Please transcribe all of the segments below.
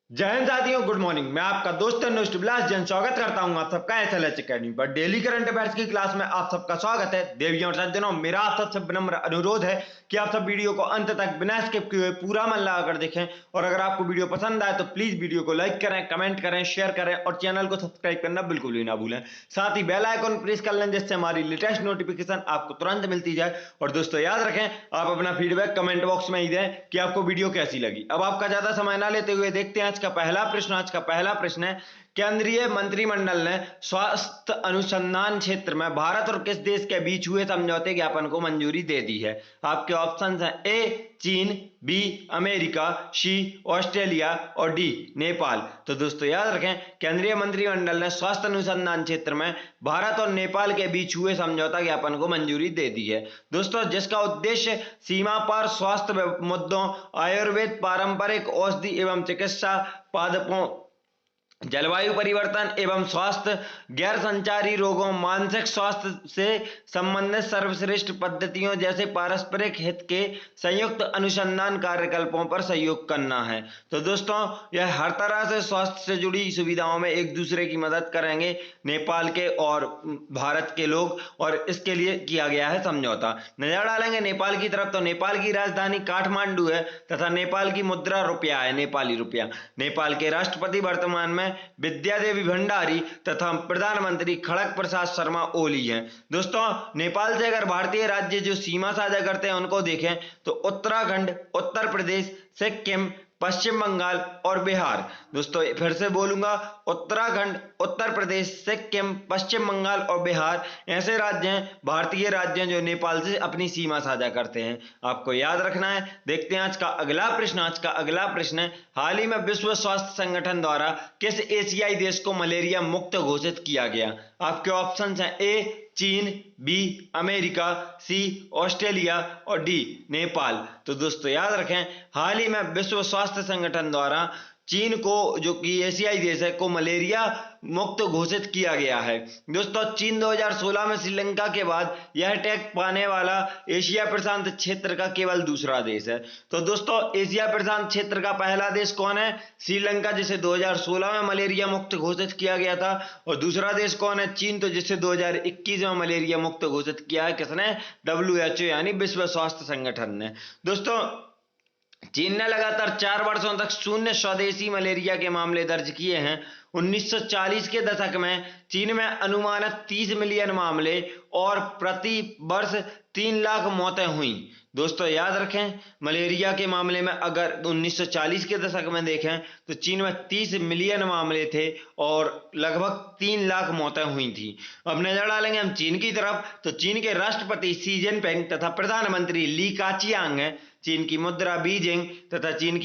जय हिंद साथियों, good morning. मैं आपका दोस्त अनुष्ट बिलास जैन स्वागत करता हूं आप सबका एसएलएच अकेडमी पर डेली करंट अफेयर्स की क्लास में आप सबका स्वागत है। देवियों और सज्जनों, मेरा आप सबसे विनम्र अनुरोध है कि आप सब वीडियो को अंत तक बिना स्किप किए पूरा मन लगाकर देखें और अगर आपको वीडियो पसंद आए तो प्लीज वीडियो को लाइक करें, कमेंट करें, शेयर करें और चैनल को सब्सक्राइब करना बिल्कुल भी ना भूलें। साथ ही बेल आइकन प्रेस कर लें जिससे हमारी लेटेस्ट नोटिफिकेशन आपको तुरंत मिलती जाए। और दोस्तों याद रखें, आप अपना फीडबैक कमेंट बॉक्स में ही दें कि आपको वीडियो कैसी लगी। अब आपका ज्यादा समय ना लेते हुए देखते हैं आज का पहला प्रश्न। आज का पहला प्रश्न है, केंद्रीय मंत्रिमंडल ने स्वास्थ्य अनुसंधान क्षेत्र में भारत और किस देश के बीच हुए समझौते ज्ञापन को मंजूरी दे दी है? आपके ऑप्शंस हैं ए चीन, बी अमेरिका, सी ऑस्ट्रेलिया और डी नेपाल। तो दोस्तों याद रखें, केंद्रीय मंत्रिमंडल ने स्वास्थ्य अनुसंधान क्षेत्र में भारत और नेपाल के बीच हुए समझौता ज्ञापन को मंजूरी दे दी है दोस्तों, जिसका उद्देश्य सीमा पार स्वास्थ्य मुद्दों, आयुर्वेद, पारंपरिक औषधि एवं चिकित्सा पादपों, जलवायु परिवर्तन एवं स्वास्थ्य, गैर संचारी रोगों, मानसिक स्वास्थ्य से संबंधित सर्वश्रेष्ठ पद्धतियों जैसे पारस्परिक हित के संयुक्त अनुसंधान कार्यकल्पों पर सहयोग करना है। तो दोस्तों यह हर तरह से स्वास्थ्य से जुड़ी सुविधाओं में एक दूसरे की मदद करेंगे नेपाल के और भारत के लोग, और इसके लिए किया गया है समझौता। नजर डालेंगे नेपाल की तरफ, तो नेपाल की राजधानी काठमांडू है तथा नेपाल की मुद्रा रुपया है, नेपाली रुपया। नेपाल के राष्ट्रपति वर्तमान में विद्यादेवी भंडारी तथा प्रधानमंत्री खड़ग प्रसाद शर्मा ओली हैं। दोस्तों नेपाल से अगर भारतीय राज्य जो सीमा साझा करते हैं उनको देखें तो उत्तराखंड, उत्तर प्रदेश, सिक्किम, पश्चिम बंगाल और बिहार। दोस्तों फिर से बोलूंगा, उत्तराखंड, उत्तर प्रदेश, सिक्किम, पश्चिम बंगाल और बिहार ऐसे राज्य हैं, भारतीय राज्य हैं जो नेपाल से अपनी सीमा साझा करते हैं। आपको याद रखना है। देखते हैं आज का अगला प्रश्न। आज का अगला प्रश्न है, हाल ही में विश्व स्वास्थ्य संगठन द्वारा किस एशियाई देश को मलेरिया मुक्त घोषित किया गया? आपके ऑप्शंस हैं ए चीन, बी अमेरिका, सी ऑस्ट्रेलिया और डी नेपाल। तो दोस्तों याद रखें, हाल ही में विश्व स्वास्थ्य संगठन द्वारा चीन को, जो कि एशियाई देश है, को मलेरिया मुक्त घोषित किया गया है। दोस्तों चीन 2016 में श्रीलंका के बाद यह टैग पाने वाला एशिया प्रशांत क्षेत्र का केवल दूसरा देश है। तो दोस्तों एशिया प्रशांत क्षेत्र का पहला देश कौन है? श्रीलंका, जिसे 2016 में मलेरिया मुक्त घोषित किया गया था। और दूसरा देश कौन है? चीन, तो जिसे 2021 में मलेरिया मुक्त घोषित किया है। किसने? WHO यानी विश्व स्वास्थ्य संगठन ने। दोस्तों चीन ने लगातार 4 वर्षों तक शून्य स्वदेशी मलेरिया के मामले दर्ज किए हैं। 1940 के दशक में चीन में अनुमानित 30 मिलियन मामले और प्रति वर्ष 3 लाख मौतें हुई। दोस्तों याद रखें, मलेरिया के मामले में अगर 1940 के दशक में देखें तो चीन में 30 मिलियन मामले थे और लगभग 3 लाख मौतें हुई थी। अब नजर डालेंगे हम चीन की तरफ, तो चीन के राष्ट्रपति शी जिनपिंग तथा प्रधानमंत्री ली काचियांग हैं। चीन की मुद्रा बीजिंग तथा चीन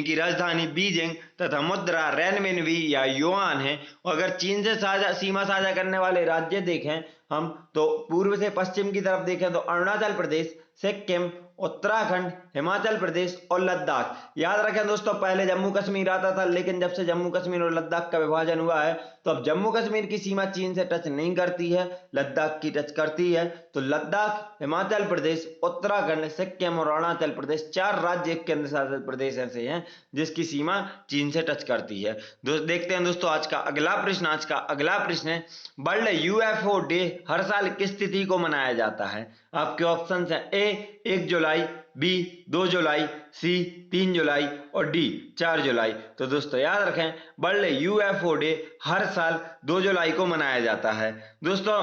की राजधानी बीजिंग तथा मुद्रा रेनमिनवी या युआन है। और अगर चीन से सीमा साझा करने वाले राज्य देखें हम, तो पूर्व से पश्चिम की तरफ देखें तो अरुणाचल प्रदेश, सिक्किम, उत्तराखंड, हिमाचल प्रदेश और लद्दाख। याद रखें दोस्तों, पहले जम्मू कश्मीर आता था, लेकिन जब से जम्मू कश्मीर और लद्दाख का विभाजन हुआ है तो अब जम्मू कश्मीर की सीमा चीन से टच नहीं करती है, लद्दाख की टच करती है। तो लद्दाख, हिमाचल प्रदेश, उत्तराखंड, सिक्किम और अरुणाचल प्रदेश 4 राज्य केंद्र शासित प्रदेश ऐसे हैं जिसकी सीमा चीन से टच करती है। देखते हैं दोस्तों आज का अगला प्रश्न। आज का अगला प्रश्न है, वर्ल्ड यूएफओ डे हर साल किस तिथि को मनाया जाता है? आपके ऑप्शन है ए 1 जुलाई, बी 2 जुलाई, सी 3 जुलाई और डी 4 जुलाई। तो दोस्तों याद रखें, वर्ल्ड यूएफओ डे हर साल 2 जुलाई को मनाया जाता है। दोस्तों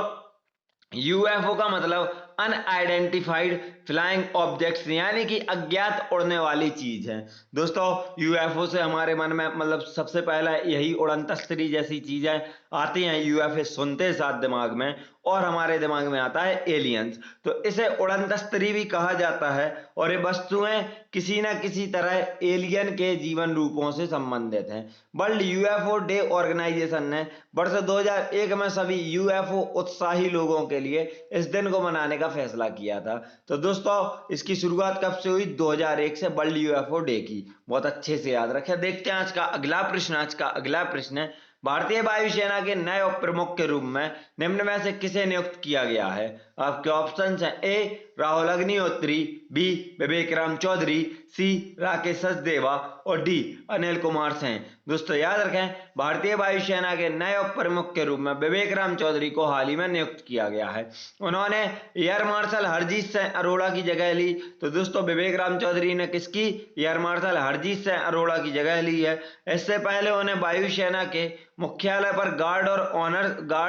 यूएफओ का मतलब अनआइडेंटिफाइड फ्लाइंग ऑब्जेक्ट्स, यानी कि अज्ञात उड़ने वाली चीज है। दोस्तों यूएफओ से हमारे मन में मतलब सबसे पहला यही उड़न तस्तरी जैसी चीजें आती हैं। यूएफओ सुनते साथ दिमाग में, और हमारे दिमाग में आता है एलियंस। तो इसे उड़न तस्तरी भी कहा जाता है और ये वस्तुएं किसी न किसी तरह एलियन के जीवन रूपों से संबंधित हैं। वर्ल्ड यूएफओ डे ऑर्गेनाइजेशन ने वर्ष 2001 में सभी यूएफओ उत्साही लोगों के लिए इस दिन को मनाने का फैसला किया था। तो दोस्तों इसकी शुरुआत कब से हुई? 2001 से वर्ल्ड यूएफओ डे की। बहुत अच्छे से याद रखें। देखते हैं आज का अगला प्रश्न। आज का अगला प्रश्न है, भारतीय वायुसेना के नए उप प्रमुख के रूप में निम्न में से किसे नियुक्त किया गया है? आपके ऑप्शन हैं ए राहुल अग्निहोत्री, बी विवेक राम चौधरी, सी राकेश सचदेवा और डी अनिल कुमार सिंह। दोस्तों याद रखें, भारतीय वायुसेना के नए उप प्रमुख के रूप में विवेक राम चौधरी को हाल ही में नियुक्त किया गया है। उन्होंने एयर मार्शल हरजीत सिंह अरोड़ा की जगह ली। तो दोस्तों विवेक राम चौधरी ने किसकी? एयर मार्शल हरजीत सिंह अरोड़ा की जगह ली है। इससे पहले उन्हें वायुसेना के मुख्यालय पर गार्ड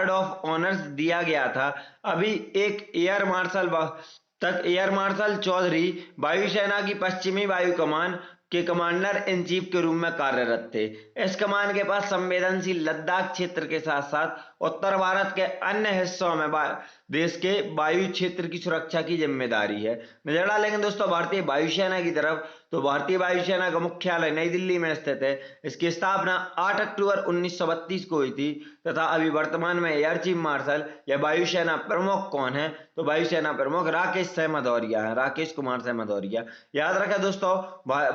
ऑफ ऑनर्स दिया गया था। अभी एक एयर मार्शल चौधरी वायुसेना की पश्चिमी वायु कमान के कमांडर इन चीफ के रूप में कार्यरत थे। इस कमान के पास संवेदनशील लद्दाख क्षेत्र के साथ साथ उत्तर भारत के अन्य हिस्सों में देश के वायु क्षेत्र की सुरक्षा की जिम्मेदारी है। नजर डालेंगे दोस्तों भारतीय वायुसेना की तरफ, तो भारतीय वायुसेना का मुख्यालय नई दिल्ली में स्थित है। इसकी स्थापना 8 अक्टूबर 1932 को हुई थी तथा अभी वर्तमान में एयर चीफ मार्शल या वायुसेना प्रमुख कौन है? तो वायुसेना प्रमुख राकेश कुमार सिंह भदौरिया। याद रखें दोस्तों,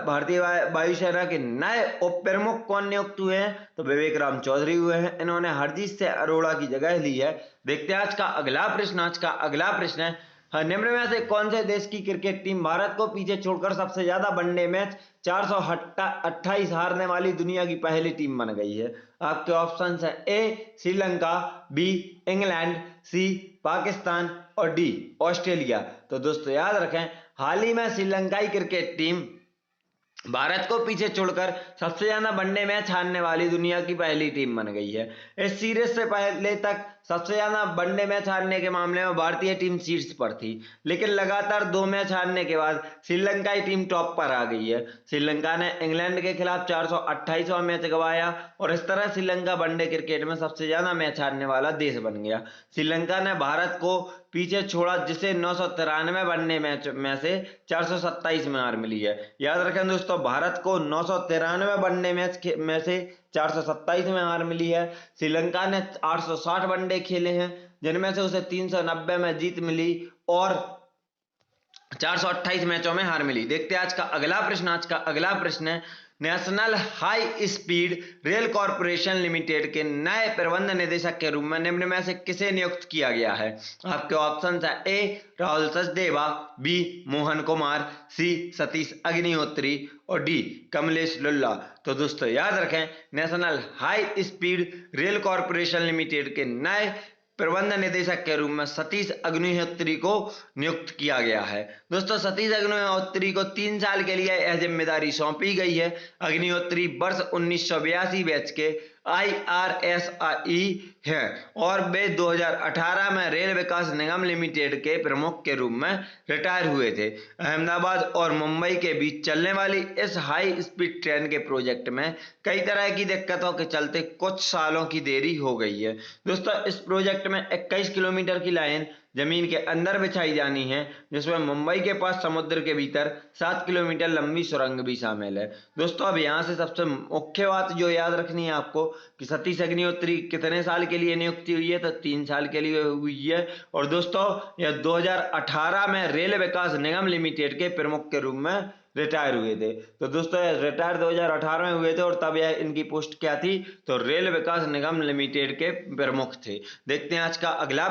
भारतीय वायुसेना के नए उप प्रमुख कौन नियुक्त हुए हैं? तो विवेक राम चौधरी हुए हैं। इन्होंने हरजीत सिंह अरोड़ा की जगह ली है। देखते हैं आज का अगला प्रश्न है, निम्न में से कौन से देश की क्रिकेट टीम भारत को पीछे छोड़कर सबसे ज्यादा वनडे मैच 428 हारने वाली दुनिया की पहली टीम बन गई है? आपके ऑप्शन है ए श्रीलंका, बी इंग्लैंड, सी पाकिस्तान और डी ऑस्ट्रेलिया। तो दोस्तों याद रखें, हाल ही में श्रीलंकाई क्रिकेट टीम भारत को पीछे छोड़कर सबसे ज्यादा वनडे मैच हारने वाली दुनिया की पहली टीम बन गई है। इस सीरीज से पहले तक सबसे ज्यादा वनडे मैच हारने के मामले में भारतीय टीम शीर्ष पर थी, लेकिन लगातार 2 मैच हारने के बाद श्रीलंकाई टीम टॉप पर आ गई है। श्रीलंका ने इंग्लैंड के खिलाफ 428वां मैच गंवाया और इस तरह श्रीलंका वनडे क्रिकेट में सबसे ज्यादा मैच हारने वाला देश बन गया। श्रीलंका ने भारत को पीछे छोड़ा, जिसे 993 वनडे मैच में से 427 में हार मिली है। याद रखें दोस्तों, भारत को 993 वनडे मैच में से 427 में हार मिली है। श्रीलंका ने 860 वनडे खेले हैं, जिनमें से उसे 390 में जीत मिली और 428 मैचों में हार मिली। देखते हैं आज का अगला प्रश्न है, national high speed rail corporation limited के नए प्रबंध निदेशक के रूप में निम्न में से किसे नियुक्त किया गया है? आपके ऑप्शन है ए राहुल सचदेवा, बी मोहन कुमार, सी सतीश अग्निहोत्री और डी कमलेश लुल्ला। तो दोस्तों याद रखें, national high speed rail corporation limited के नए प्रबंध निदेशक के रूप में सतीश अग्निहोत्री को नियुक्त किया गया है। दोस्तों सतीश अग्निहोत्री को 3 साल के लिए यह जिम्मेदारी सौंपी गई है। अग्निहोत्री वर्ष 1982 बैच के IRSI हैं और वे 2018 में रेल विकास निगम लिमिटेड के प्रमुख के रूप में रिटायर हुए थे। अहमदाबाद और मुंबई के बीच चलने वाली इस हाई स्पीड ट्रेन के प्रोजेक्ट में कई तरह की दिक्कतों के चलते कुछ सालों की देरी हो गई है। दोस्तों इस प्रोजेक्ट में 21 किलोमीटर की लाइन जमीन के अंदर बिछाई जानी है, जिसमें मुंबई के पास समुद्र के भीतर 7 किलोमीटर लंबी सुरंग भी शामिल है। दोस्तों अब यहाँ से सबसे मुख्य बात जो याद रखनी है आपको कि सतीश अग्निहोत्री कितने साल के लिए नियुक्ति हुई है? तो 3 साल के लिए हुई है। और दोस्तों यह 2018 में रेल विकास निगम लिमिटेड के प्रमुख के रूप में रिटायर हुए थे। तो दोस्तों रिटायर 2018 में हुए थे और तब यह इनकी पोस्ट क्या थी? तो रेल विकास निगम लिमिटेड के प्रमुख थे। देखते हैं आज का अगला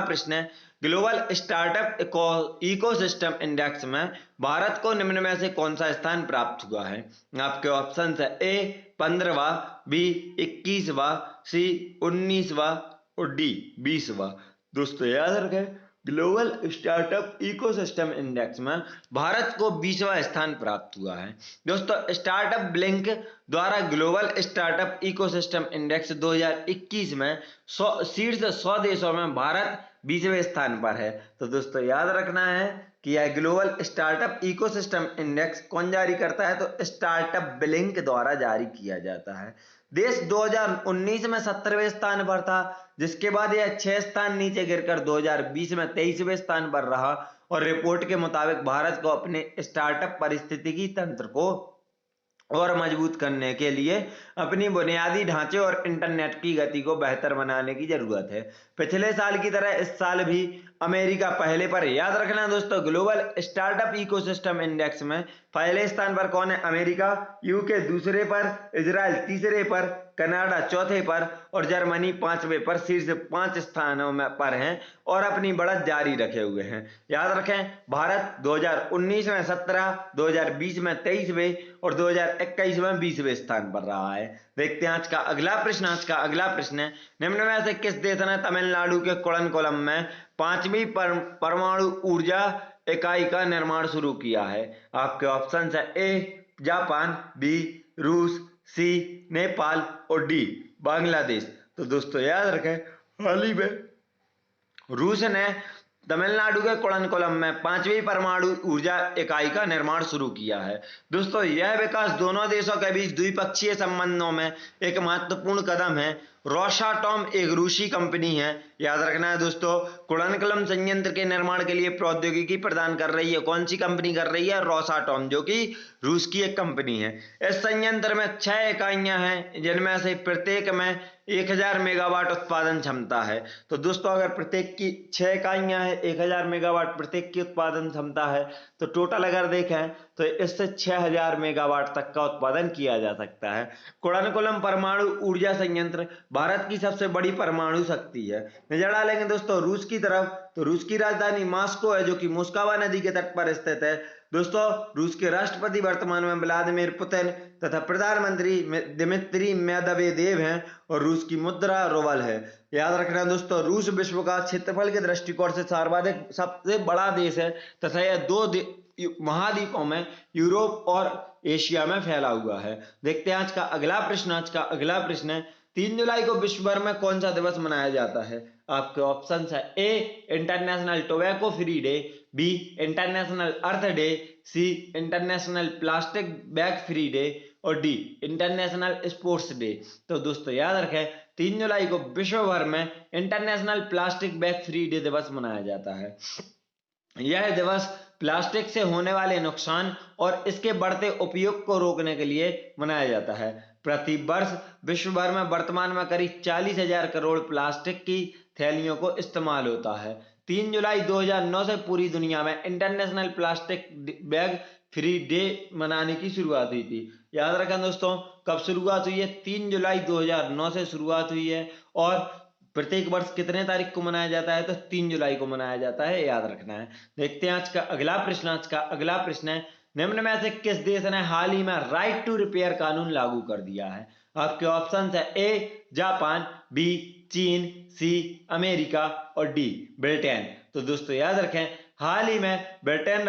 प्रश्न है, ग्लोबल स्टार्टअप इकोसिस्टम इंडेक्स में भारत को निम्न में से कौन सा स्थान प्राप्त हुआ है? आपके ऑप्शन है ए 15वां, बी 21वां, सी 19वां और डी 20वां। दोस्तों याद रखें, ग्लोबल स्टार्टअप इकोसिस्टम इंडेक्स में भारत को 20वां स्थान प्राप्त हुआ है। दोस्तों स्टार्टअप ब्लिंक द्वारा ग्लोबल स्टार्टअप इकोसिस्टम इंडेक्स 2021 में शीर्ष 100 देशों में भारत 20वें स्थान पर है। तो दोस्तों याद रखना है कि यह ग्लोबल स्टार्टअप इकोसिस्टम इंडेक्स कौन जारी करता है? तो स्टार्टअप ब्लिंक द्वारा जारी किया जाता है। देश 2019 में 17वें स्थान पर था, जिसके बाद यह 6 स्थान नीचे गिरकर 2020 में 23वें स्थान पर रहा और रिपोर्ट के मुताबिक भारत को अपने स्टार्टअप पारिस्थितिकी तंत्र को और मजबूत करने के लिए अपनी बुनियादी ढांचे और इंटरनेट की गति को बेहतर बनाने की जरूरत है। पिछले साल की तरह इस साल भी अमेरिका पहले पर है। याद रखना दोस्तों, ग्लोबल स्टार्टअप इकोसिस्टम इंडेक्स में पहले स्थान पर कौन है? अमेरिका। यूके दूसरे पर, इजराइल तीसरे पर, कनाडा चौथे पर और जर्मनी पांचवें पर, शीर्ष 5 स्थानों में पर हैं और अपनी बढ़त जारी रखे हुए हैं। याद रखें, भारत 2019 में 17, 2020 में 23वें और 2021 में 20वें स्थान पर रहा है। देखते हैं आज का अगला प्रश्न। आज का अगला प्रश्न है, निम्न में से किस देश ने तमिलनाडु के कुड़नकुलम में 5वीं परमाणु ऊर्जा इकाई का निर्माण शुरू किया है? आपके ऑप्शन है ए जापान, बी रूस, सी नेपाल और डी बांग्लादेश। तो दोस्तों याद रखें, हाल ही में रूस ने तमिलनाडु के कुड़नकुलम में 5वीं परमाणु ऊर्जा इकाई का निर्माण शुरू किया है। दोस्तों यह विकास दोनों देशों के बीच द्विपक्षीय संबंधों में एक महत्वपूर्ण कदम है। रोसाटॉम एक रूसी कंपनी है। याद रखना है दोस्तों, कुड़नकुलम संयंत्र के निर्माण के लिए प्रौद्योगिकी प्रदान कर रही है। कौन सी कंपनी कर रही है? रोसाटॉम, जो कि रूस की एक कंपनी है। इस संयंत्र में 6 इकाइयां हैं, जिनमें से प्रत्येक में 1000 मेगावाट उत्पादन क्षमता है। तो दोस्तों अगर प्रत्येक की 6 इकाइयां हैं, 1000 मेगावाट प्रत्येक की उत्पादन क्षमता है, तो टोटल अगर देखें तो इससे 6000 मेगावाट तक का उत्पादन किया जा सकता है। कुड़नकुलम परमाणु ऊर्जा संयंत्र भारत की सबसे बड़ी परमाणु शक्ति है। नजर डालेंगे दोस्तों रूस की तरफ, तो रूस की राजधानी मॉस्को है, जो कि मोस्कवा नदी के तट पर स्थित है। दोस्तों रूस के राष्ट्रपति वर्तमान में व्लादिमीर पुतिन तथा प्रधानमंत्री दिमित्री मेदवेदेव हैं और रूस की मुद्रा रूबल है। याद रखना दोस्तों, रूस विश्व का क्षेत्रफल के दृष्टिकोण से सर्वाधिक सबसे बड़ा देश है तथा यह 2 महाद्वीपों में यूरोप और एशिया में फैला हुआ है। देखते हैं आज का अगला प्रश्न। आज का अगला प्रश्न है, 3 जुलाई को विश्व भर में कौन सा दिवस मनाया जाता है? आपके ऑप्शन है A international tobacco free day, B international earth day, C international plastic bag free day और डी इंटरनेशनल स्पोर्ट्स डे। तो दोस्तों याद रखें, 3 जुलाई को विश्व भर में international plastic bag free day दिवस मनाया जाता है। यह दिवस प्लास्टिक से होने वाले नुकसान और इसके बढ़ते उपयोग को रोकने के लिए मनाया जाता है। प्रति वर्ष विश्व भर में वर्तमान में करीब 40,000 करोड़ प्लास्टिक की थैलियों को इस्तेमाल होता है। 3 जुलाई 2009 से पूरी दुनिया में international plastic bag free day मनाने की शुरुआत हुई थी। याद रखें दोस्तों, कब शुरुआत हुई है? 3 जुलाई 2009 से शुरुआत हुई है और प्रत्येक वर्ष कितने तारीख को मनाया जाता है? तो 3 जुलाई को मनाया जाता है, याद रखना है। देखते हैं आज का अगला प्रश्न। आज का अगला प्रश्न है, निम्न में से किस देश ने हाल ही में राइट टू रिपेयर कानून लागू कर दिया है? आपके ऑप्शन है ए जापान, बी चीन, सी अमेरिका और डी ब्रिटेन। तो दोस्तों याद रखें, हाल ही में ब्रिटेन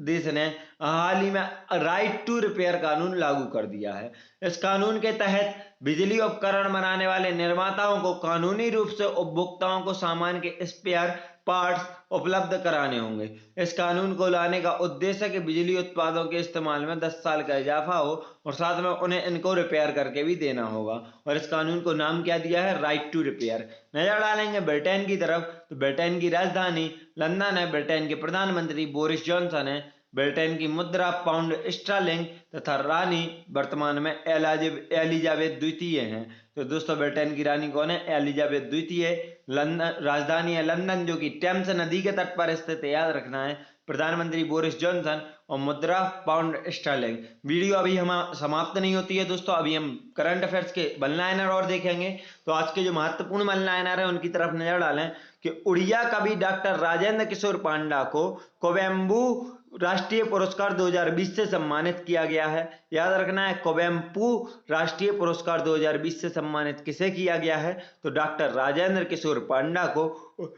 देश ने हाल ही में राइट टू रिपेयर कानून लागू कर दिया है। इस कानून के तहत बिजली उपकरण बनाने वाले निर्माताओं को कानूनी रूप से उपभोक्ताओं को सामान के स्पेयर पार्ट्स उपलब्ध कराने होंगे। इस कानून को लाने का उद्देश्य है कि बिजली उत्पादों के इस्तेमाल में 10 साल का इजाफा हो और साथ में उन्हें इनको रिपेयर करके भी देना होगा। और इस कानून को नाम क्या दिया है? Right to repair. नजर डालेंगे ब्रिटेन की तरफ, तो ब्रिटेन की राजधानी लंदन है, ब्रिटेन के प्रधानमंत्री बोरिस जॉनसन है, ब्रिटेन की मुद्रा पाउंड स्टर्लिंग तथा रानी वर्तमान में एलिजाबेथ द्वितीय हैं। तो दोस्तों ब्रिटेन की रानी कौन है? एलिजाबेथ द्वितीय। लंदन राजधानी है लंदन, जो कि टेम्स नदी के तट पर स्थित है, याद रखना है। प्रधानमंत्री बोरिस जॉनसन और मुद्रा पाउंड स्टर्लिंग। वीडियो अभी हम समाप्त नहीं होती है दोस्तों, अभी हम करंट अफेयर्स के वन लाइनर और देखेंगे। तो आज के जो महत्वपूर्ण वन लाइनर है उनकी तरफ नजर डालें कि उड़िया कवि डॉक्टर राजेंद्र किशोर पांडा को कोवेम्बू राष्ट्रीय पुरस्कार 2020 से सम्मानित किया गया है। याद रखना है, कोवेम्पू राष्ट्रीय पुरस्कार 2020 से सम्मानित किसे किया गया है? तो डॉक्टर राजेंद्र किशोर पांडा को।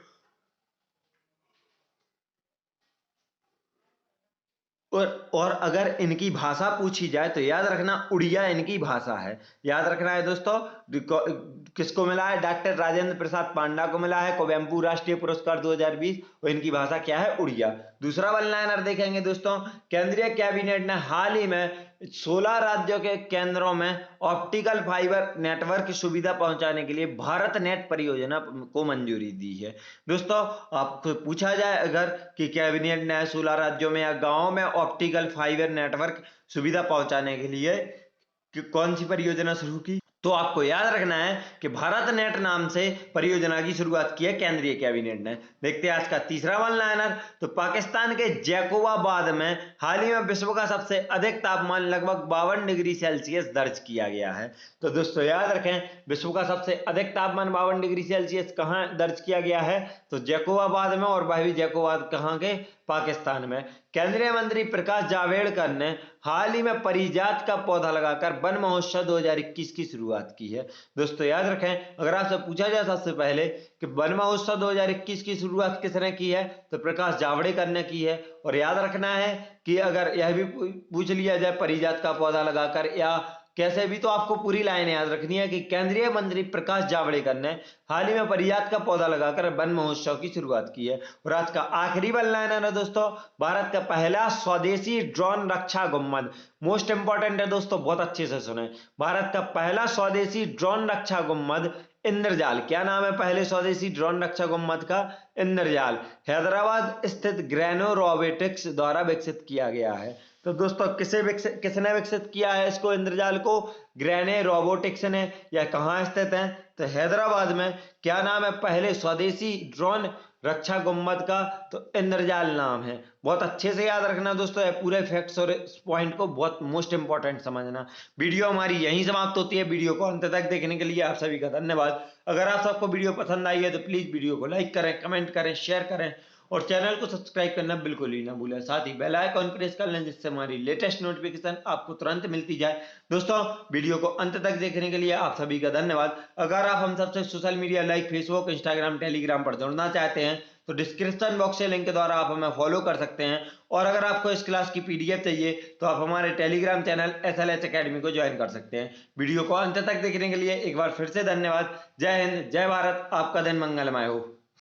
और अगर इनकी भाषा पूछी जाए तो याद रखना उड़िया इनकी भाषा है। याद रखना है दोस्तों, किसको मिला है? डॉक्टर राजेंद्र प्रसाद पांडा को मिला है कोवेम्पू राष्ट्रीय पुरस्कार 2020 और इनकी भाषा क्या है? उड़िया। दूसरा वन लाइनर देखेंगे दोस्तों, केंद्रीय कैबिनेट ने हाल ही में 16 राज्यों के केंद्रों में ऑप्टिकल फाइबर नेटवर्क की सुविधा पहुंचाने के लिए भारत नेट परियोजना को मंजूरी दी है। दोस्तों आपको पूछा जाए अगर कि कैबिनेट ने 16 राज्यों में या गांवों में ऑप्टिकल फाइबर नेटवर्क सुविधा पहुंचाने के लिए कि कौन सी परियोजना शुरू की, तो आपको याद रखना है कि भारत नेट नाम से परियोजना की शुरुआत की है केंद्रीय कैबिनेट ने। देखते हैं आज का तीसरा वन लाइनर। तो पाकिस्तान के जैकोबाबाद में हाल ही में विश्व का सबसे अधिक तापमान लगभग 52 डिग्री सेल्सियस दर्ज किया गया है। तो दोस्तों याद रखें, विश्व का सबसे अधिक तापमान 52 डिग्री सेल्सियस कहाँ दर्ज किया गया है? तो जैकोबाबाद में, और वह भी जैकोबाबाद कहाँ के? पाकिस्तान में। केंद्रीय मंत्री प्रकाश जावड़ेकर ने हाल ही में परिजात का पौधा लगाकर वन महोत्सव 2021 की शुरुआत की है। दोस्तों याद रखें, अगर आपसे पूछा जाए सबसे पहले कि वन महोत्सव 2021 की शुरुआत किसने की है, तो प्रकाश जावड़ेकर ने की है। और याद रखना है कि अगर यह भी पूछ लिया जाए परिजात का पौधा लगाकर या कैसे भी, तो आपको पूरी लाइन याद रखनी है कि केंद्रीय मंत्री प्रकाश जावड़ेकर ने हाल ही में परिजात का पौधा लगाकर वन महोत्सव की शुरुआत की है। और आज का आखिरी वन लाइनर है दोस्तों, भारत का पहला स्वदेशी ड्रोन रक्षा गुम्मद। मोस्ट इंपॉर्टेंट है दोस्तों, बहुत अच्छे से सुने। भारत का पहला स्वदेशी ड्रोन रक्षा गुम्मद इंद्रजाल। क्या नाम है पहले स्वदेशी ड्रोन रक्षा गुम्मद का? इंद्रजाल। हैदराबाद स्थित ग्रैनो रोबोटिक्स द्वारा विकसित किया गया है। तो दोस्तों किसने विकसित किया है इसको, इंद्रजाल को? ग्रैने रोबोटिक्स ने। यह कहाँ स्थित है? तो हैदराबाद में। क्या नाम है पहले स्वदेशी ड्रोन रक्षा गुम्मद का? तो इंद्रजाल नाम है। बहुत अच्छे से याद रखना दोस्तों, ये पूरे फैक्ट्स और इस पॉइंट को बहुत मोस्ट इंपॉर्टेंट समझना। वीडियो हमारी यहीं समाप्त होती है। वीडियो को अंत तक देखने के लिए आप सभी का धन्यवाद। अगर आप सबको वीडियो पसंद आई है तो प्लीज वीडियो को लाइक करें, कमेंट करें, शेयर करें और चैनल को सब्सक्राइब करना बिल्कुल ही ना भूलें। साथ ही बेल आइकॉन प्रेस कर लें जिससे हमारी लेटेस्ट नोटिफिकेशन आपको तुरंत मिलती जाए। दोस्तों वीडियो को अंत तक देखने के लिए आप सभी का धन्यवाद। अगर आप हम सबसे social media like Facebook, Instagram, Telegram पर जुड़ना चाहते हैं तो डिस्क्रिप्शन बॉक्स से लिंक के द्वारा आप हमें फॉलो कर सकते हैं। और अगर आपको इस क्लास की पीडीएफ चाहिए तो आप हमारे टेलीग्राम चैनल SLH अकेडमी को ज्वाइन कर सकते हैं। वीडियो को अंत तक देखने के लिए एक बार फिर से धन्यवाद। जय हिंद, जय भारत, आपका दिन मंगलमय हो।